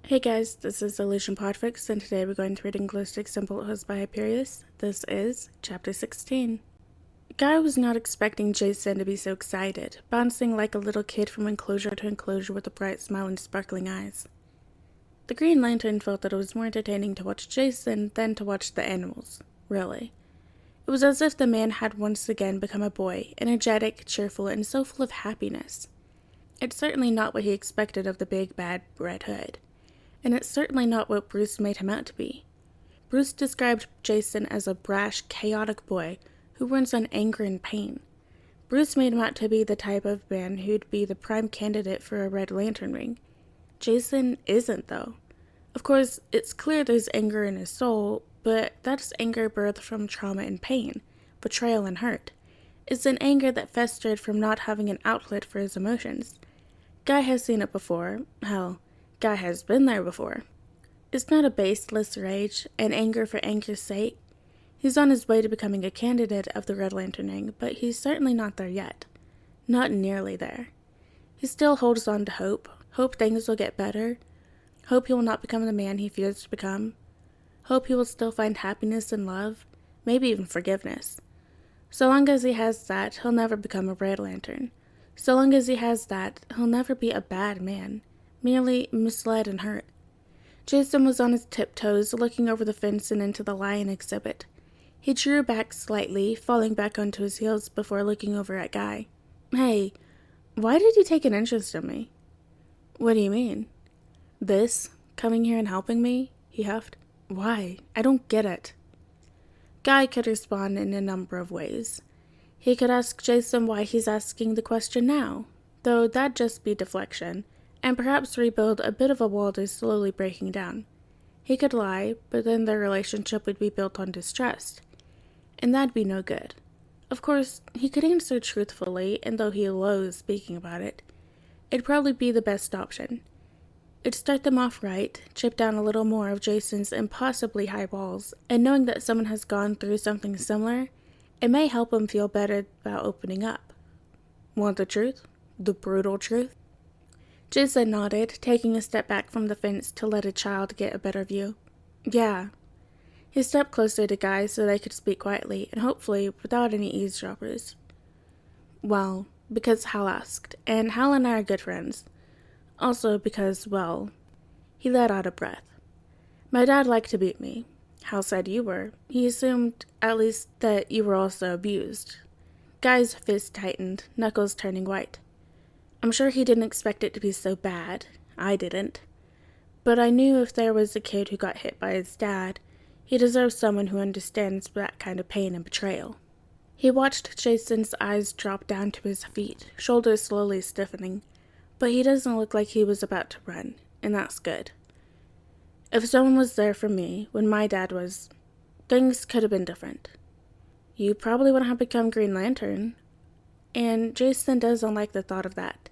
Hey guys, this is Illusion Podfic, and today we're going to reading Glowsticks and Bullet Holes by Hyperius. This is Chapter 16. Guy was not expecting Jason to be so excited, bouncing like a little kid from enclosure to enclosure with a bright smile and sparkling eyes. The Green Lantern felt that it was more entertaining to watch Jason than to watch the animals, really. It was as if the man had once again become a boy, energetic, cheerful, and so full of happiness. It's certainly not what he expected of the big bad Red Hood. And it's certainly not what Bruce made him out to be. Bruce described Jason as a brash, chaotic boy who runs on anger and pain. Bruce made him out to be the type of man who'd be the prime candidate for a Red Lantern ring. Jason isn't, though. Of course, it's clear there's anger in his soul, but that's anger birthed from trauma and pain, betrayal and hurt. It's an anger that festered from not having an outlet for his emotions. Guy has seen it before. Hell, Guy has been there before. It's not a baseless rage and anger for anger's sake. He's on his way to becoming a candidate of the Red Lantern ring, but he's certainly not there yet. Not nearly there. He still holds on to hope things will get better, hope he will not become the man he fears to become, hope he will still find happiness and love, maybe even forgiveness. So long as he has that, he'll never become a Red Lantern. So long as he has that, he'll never be a bad man. Merely misled and hurt. Jason was on his tiptoes, looking over the fence and into the lion exhibit. He drew back slightly, falling back onto his heels before looking over at Guy. Hey, why did you take an interest in me? What do you mean? This? Coming here and helping me? He huffed. Why? I don't get it. Guy could respond in a number of ways. He could ask Jason why he's asking the question now, though that'd just be deflection, and perhaps rebuild a bit of a wall they're slowly breaking down. He could lie, but then their relationship would be built on distrust, and that'd be no good. Of course, he could answer truthfully, and though he loathes speaking about it, it'd probably be the best option. It'd start them off right, chip down a little more of Jason's impossibly high walls, and knowing that someone has gone through something similar, it may help him feel better about opening up. Want the truth? The brutal truth? Jason nodded, taking a step back from the fence to let a child get a better view. Yeah. He stepped closer to Guy so they could speak quietly, and hopefully without any eavesdroppers. Well, because Hal asked, and Hal and I are good friends. Also because, well, he let out a breath. My dad liked to beat me. Hal said you were. He assumed, at least, that you were also abused. Guy's fist tightened, knuckles turning white. I'm sure he didn't expect it to be so bad. I didn't. But I knew if there was a kid who got hit by his dad, he deserved someone who understands that kind of pain and betrayal. He watched Jason's eyes drop down to his feet, shoulders slowly stiffening, but he doesn't look like he was about to run, and that's good. If someone was there for me when my dad was, things could have been different. You probably wouldn't have become Green Lantern. And Jason doesn't like the thought of that.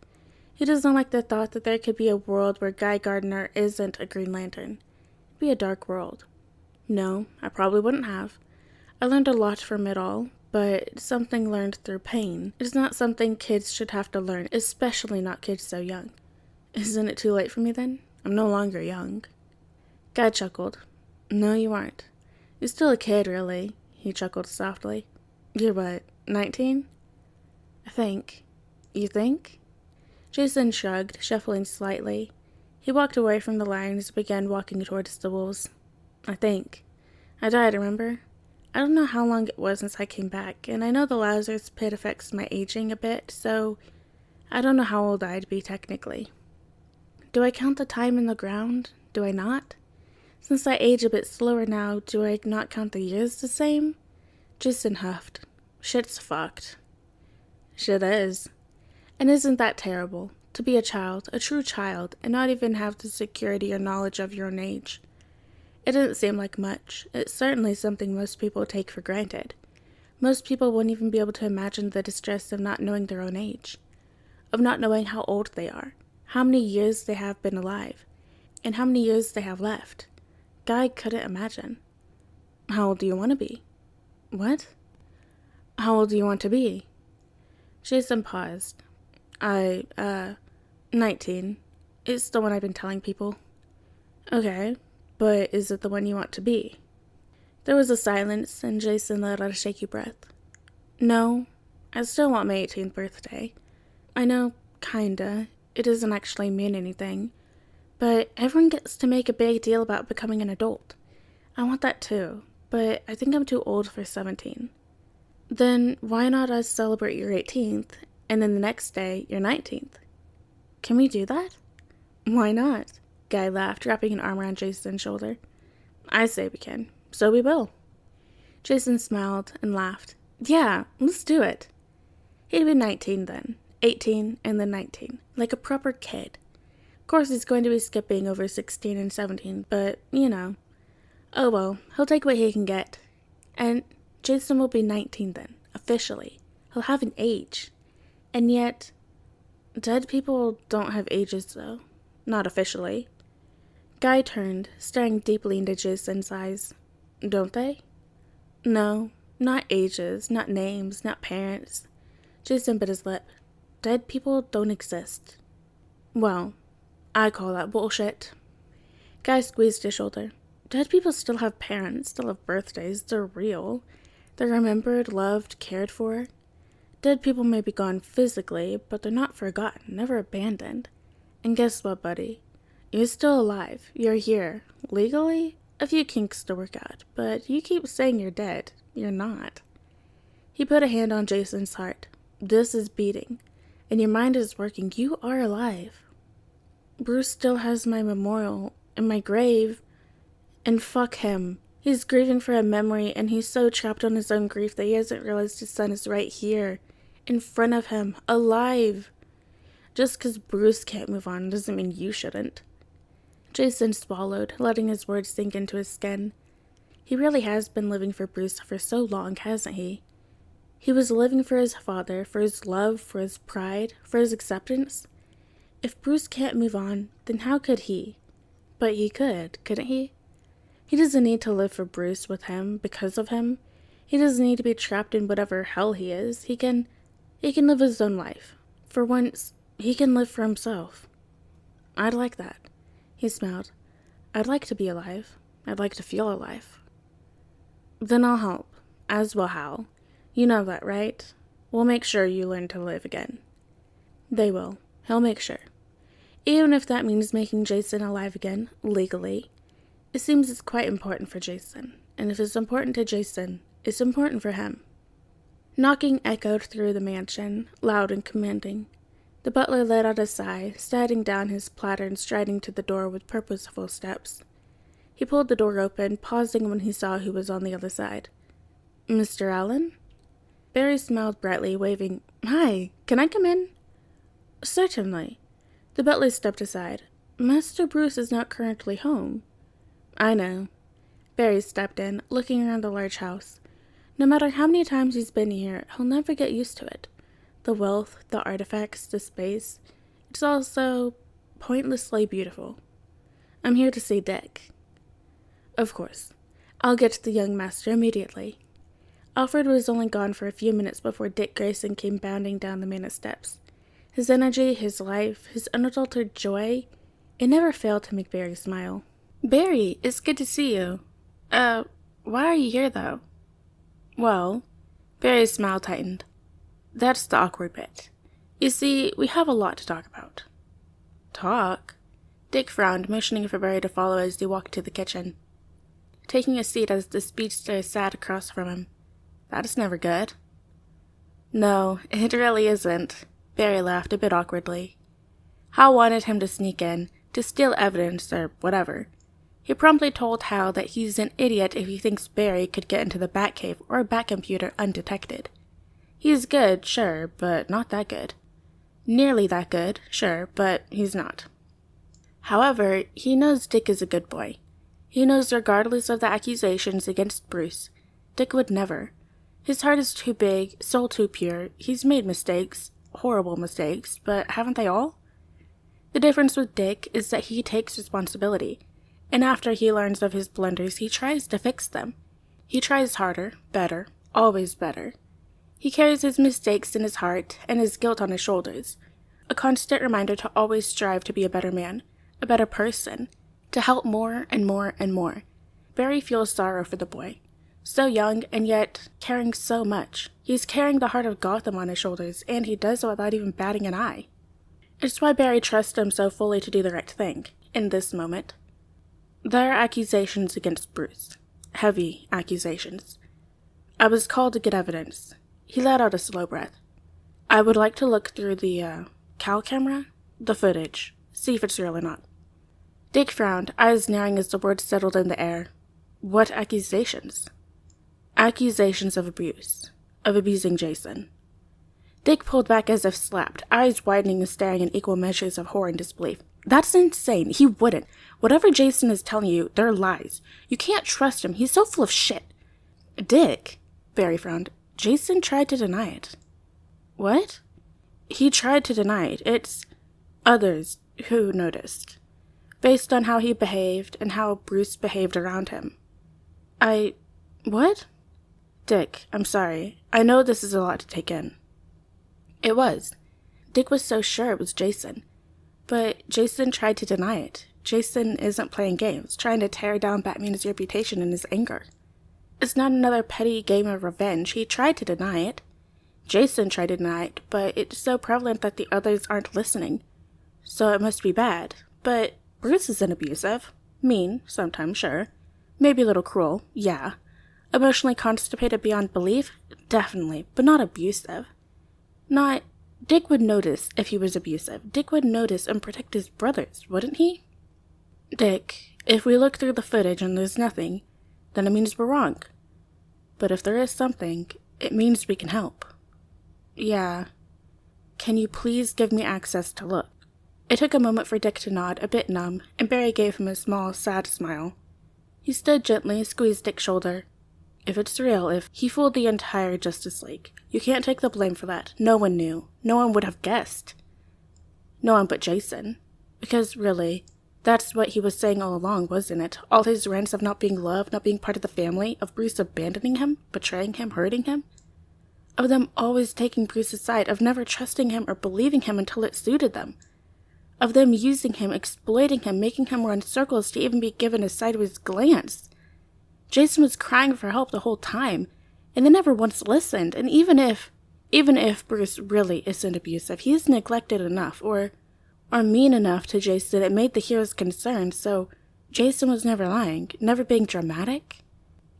He doesn't like the thought that there could be a world where Guy Gardner isn't a Green Lantern. It'd be a dark world. No, I probably wouldn't have. I learned a lot from it all, but something learned through pain. It's not something kids should have to learn, especially not kids so young. Isn't it too late for me then? I'm no longer young. Guy chuckled. No, you aren't. You're still a kid, really, he chuckled softly. You're what, 19? I think. You think? Jason shrugged, shuffling slightly. He walked away from the lions and began walking towards the wolves. I think. I died, remember? I don't know how long it was since I came back, and I know the Lazarus pit affects my aging a bit, so I don't know how old I'd be technically. Do I count the time in the ground? Do I not? Since I age a bit slower now, do I not count the years the same? Jason huffed. Shit's fucked. Shit is. And isn't that terrible? To be a child, a true child, and not even have the security or knowledge of your own age. It didn't seem like much. It's certainly something most people take for granted. Most people wouldn't even be able to imagine the distress of not knowing their own age. Of not knowing how old they are, how many years they have been alive, and how many years they have left. Guy couldn't imagine. How old do you want to be? What? How old do you want to be? Jason paused. 19. It's the one I've been telling people. Okay, but is it the one you want to be? There was a silence, and Jason let out a shaky breath. No, I still want my 18th birthday. I know, kinda. It doesn't actually mean anything. But everyone gets to make a big deal about becoming an adult. I want that too, but I think I'm too old for 17. Then why not us celebrate your 18th, and then the next day, your 19th? Can we do that? Why not? Guy laughed, wrapping an arm around Jason's shoulder. I say we can, so we will. Jason smiled and laughed. Yeah, let's do it. He'd be 19 then, 18, and then 19, like a proper kid. Of course, he's going to be skipping over 16 and 17, but, you know. Oh well, he'll take what he can get. And Jason will be 19 then, officially. He'll have an age. And yet, dead people don't have ages though. Not officially. Guy turned, staring deeply into Jason's eyes. Don't they? No, not ages, not names, not parents. Jason bit his lip. Dead people don't exist. Well, I call that bullshit. Guy squeezed his shoulder. Dead people still have parents, still have birthdays, they're real. They're remembered, loved, cared for. Dead people may be gone physically, but they're not forgotten, never abandoned. And guess what, buddy? You're still alive. You're here. Legally, a few kinks to work out, but you keep saying you're dead. You're not. He put a hand on Jason's heart. This is beating, and your mind is working. You are alive. Bruce still has my memorial in my grave, and fuck him. He's grieving for a memory, and he's so trapped on his own grief that he hasn't realized his son is right here, in front of him, alive. Just because Bruce can't move on doesn't mean you shouldn't. Jason swallowed, letting his words sink into his skin. He really has been living for Bruce for so long, hasn't he? He was living for his father, for his love, for his pride, for his acceptance. If Bruce can't move on, then how could he? But he could, couldn't he? He doesn't need to live for Bruce with him, because of him. He doesn't need to be trapped in whatever hell he is. He can live his own life. For once, he can live for himself. I'd like that. He smiled. I'd like to be alive. I'd like to feel alive. Then I'll help. As will Hal. You know that, right? We'll make sure you learn to live again. They will. He'll make sure. Even if that means making Jason alive again, legally. It seems it's quite important for Jason. And if it's important to Jason, it's important for him. Knocking echoed through the mansion, loud and commanding. The butler let out a sigh, setting down his platter and striding to the door with purposeful steps. He pulled the door open, pausing when he saw who was on the other side. Mr. Allen? Barry smiled brightly, waving, Hi, can I come in? Certainly. The butler stepped aside. Master Bruce is not currently home. I know. Barry stepped in, looking around the large house. No matter how many times he's been here, he'll never get used to it. The wealth, the artifacts, the space. It's all so pointlessly beautiful. I'm here to see Dick. Of course. I'll get to the young master immediately. Alfred was only gone for a few minutes before Dick Grayson came bounding down the manor steps. His energy, his life, his unadulterated joy, it never failed to make Barry smile. Barry, it's good to see you. Why are you here, though? Well, Barry's smile tightened. That's the awkward bit. You see, we have a lot to talk about. Talk? Dick frowned, motioning for Barry to follow as they walked to the kitchen. Taking a seat as the speedster sat across from him. That's never good. No, it really isn't. Barry laughed a bit awkwardly. Hal wanted him to sneak in, to steal evidence or whatever. He promptly told Hal that he's an idiot if he thinks Barry could get into the Batcave or Batcomputer undetected. He's good, sure, but not that good. Nearly that good, sure, but he's not. However, he knows Dick is a good boy. He knows regardless of the accusations against Bruce, Dick would never. His heart is too big, soul too pure. He's made mistakes, horrible mistakes, but haven't they all? The difference with Dick is that he takes responsibility, and after he learns of his blunders, he tries to fix them. He tries harder, better, always better. He carries his mistakes in his heart and his guilt on his shoulders, a constant reminder to always strive to be a better man, a better person, to help more and more and more. Barry feels sorrow for the boy. So young, and yet caring so much. He's carrying the heart of Gotham on his shoulders, and he does it without even batting an eye. It's why Barry trusts him so fully to do the right thing, in this moment. There are accusations against Bruce. Heavy accusations. I was called to get evidence. He let out a slow breath. I would like to look through the, cow camera? The footage. See if it's real or not. Dick frowned, eyes narrowing as the words settled in the air. What accusations? Accusations of abuse. Of abusing Jason. Dick pulled back as if slapped, eyes widening and staring in equal measures of horror and disbelief. That's insane. He wouldn't. Whatever Jason is telling you, they're lies. You can't trust him. He's so full of shit. Dick, Barry frowned. Jason tried to deny it. What? He tried to deny it. It's others who noticed. Based on how he behaved and how Bruce behaved around him. What? Dick, I'm sorry. I know this is a lot to take in. It was. Dick was so sure it was Jason. But Jason tried to deny it. Jason isn't playing games, trying to tear down Batman's reputation in his anger. It's not another petty game of revenge. He tried to deny it. Jason tried to deny it, but it's so prevalent that the others aren't listening. So it must be bad. But Bruce isn't abusive. Mean, sometimes, sure. Maybe a little cruel, yeah. Emotionally constipated beyond belief? Definitely, but not abusive. Dick would notice if he was abusive. Dick would notice and protect his brothers, wouldn't he? Dick, if we look through the footage and there's nothing, then it means we're wrong. But if there is something, it means we can help. Yeah. Can you please give me access to look? It took a moment for Dick to nod, a bit numb, and Barry gave him a small, sad smile. He stood gently, squeezed Dick's shoulder. If it's real, if he fooled the entire Justice League, you can't take the blame for that. No one knew. No one would have guessed. No one but Jason. Because, really, that's what he was saying all along, wasn't it? All his rants of not being loved, not being part of the family, of Bruce abandoning him, betraying him, hurting him. Of them always taking Bruce's side, of never trusting him or believing him until it suited them. Of them using him, exploiting him, making him run circles to even be given a sideways glance. Jason was crying for help the whole time, and they never once listened, and even if Bruce really isn't abusive, he is neglected enough, or mean enough to Jason it made the heroes concerned, so Jason was never lying, never being dramatic.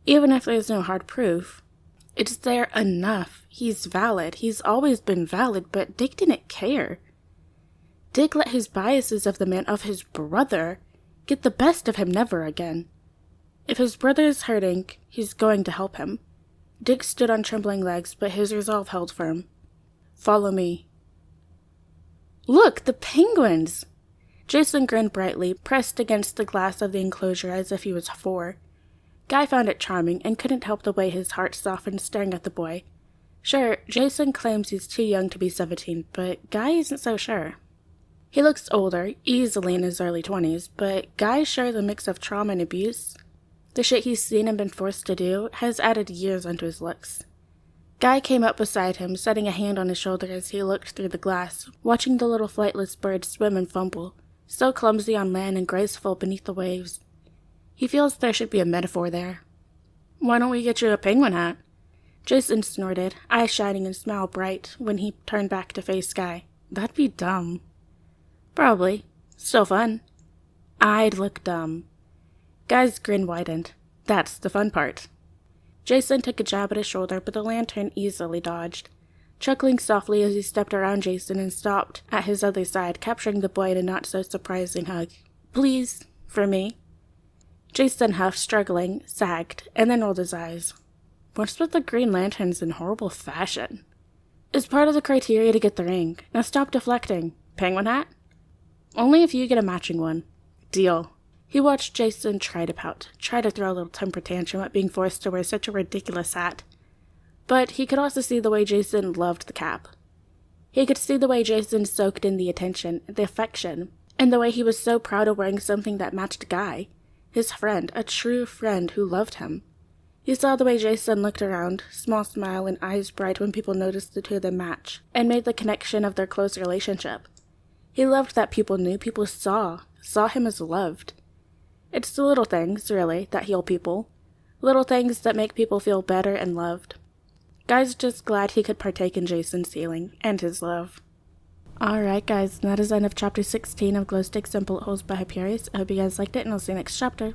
Even if there's no hard proof, it's there enough. He's valid, he's always been valid, but Dick didn't care. Dick let his biases of the man of his brother get the best of him never again. If his brother is hurting, he's going to help him. Dick stood on trembling legs, but his resolve held firm. Follow me. Look, the penguins! Jason grinned brightly, pressed against the glass of the enclosure as if he was 4. Guy found it charming and couldn't help the way his heart softened staring at the boy. Sure, Jason claims he's too young to be 17, but Guy isn't so sure. He looks older, easily in his early 20s, but Guy shares a mix of trauma and abuse. The shit he's seen and been forced to do has added years onto his looks. Guy came up beside him, setting a hand on his shoulder as he looked through the glass, watching the little flightless birds swim and fumble, so clumsy on land and graceful beneath the waves. He feels there should be a metaphor there. Why don't we get you a penguin hat? Jason snorted, eyes shining and smile bright, when he turned back to face Guy. That'd be dumb. Probably. Still fun. I'd look dumb. Guy's grin widened. That's the fun part. Jason took a jab at his shoulder, but the lantern easily dodged, chuckling softly as he stepped around Jason and stopped at his other side, capturing the boy in a not-so-surprising hug. Please, for me. Jason huffed, struggling, sagged, and then rolled his eyes. What's with the green lanterns in horrible fashion? It's part of the criteria to get the ring. Now stop deflecting. Penguin hat? Only if you get a matching one. Deal. He watched Jason try to pout, try to throw a little temper tantrum at being forced to wear such a ridiculous hat. But he could also see the way Jason loved the cap. He could see the way Jason soaked in the attention, the affection, and the way he was so proud of wearing something that matched Guy, his friend, a true friend who loved him. He saw the way Jason looked around, small smile and eyes bright when people noticed the two of them match, and made the connection of their close relationship. He loved that people knew, people saw him as loved. It's the little things, really, that heal people. Little things that make people feel better and loved. Guy's just glad he could partake in Jason's healing and his love. Alright guys, that is the end of chapter 16 of Glowsticks and Bullet Holes by Hyperius. I hope you guys liked it, and I'll see you next chapter.